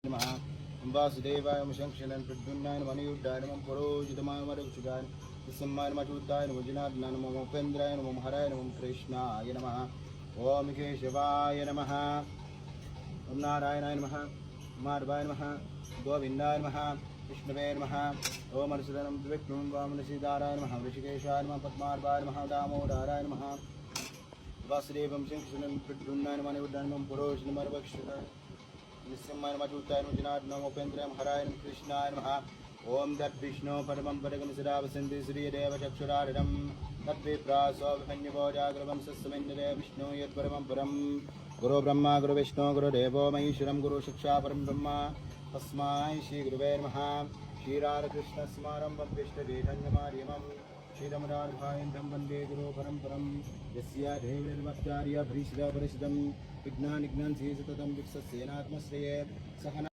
नमः वासुदेवाय शंक्षणं प्रद्युम्नाय मणियुद्धाय नमः पुरोजितमाय मरुक्षुदाय सम्माय मचुद्धाय नमः जनार्दनाय नमः उपेन्द्राय नमः हराय नमः कृष्णाय नमः ओम केशवाय नमः ओम नारायणाय नमः माधवाय नमः गोविन्दाय नमः विष्णवे नमः ओम हर्षधनं विष्णुं वामनसीदाराय नमः ऋषिकेशाय नमः पद्मार्वाय नमः दामोदराय नमः वासुदेवं शंक्षणं प्रद्युम्नाय नमः मणियुद्धाय नमः पुरोजितमाय मरुक्षुदाय निस्सम्माय नमः जूताय नमः जनार्दनाय नमः उपेन्द्राय हराय नमः कृष्णाय नमः ओम तद्विष्णु परमं पदगं सदा वसन्ति श्रीदेव चक्षुरार्धं तद्विप्रासोऽभिमन्युवो जागृवंशस्समिन्द्रे विष्णु यत्परमं परं गुरु ब्रह्मा गुरु विष्णु गुरुदेवो महेश्वरं गुरु शिक्षा परं ब्रह्म तस्मै श्री गुरुवे नमः श्रीराधकृष्णस्मारम्भं विष्णुवेदन्यमार्यमं श्रीरमणार्भायन्तं वन्दे गुरु परम्परं यस्य देवनिर्मत्यार्य भरीषिदं विज्ञानिज्ञान से सततं विकसस्येनात्मश्रेये सहना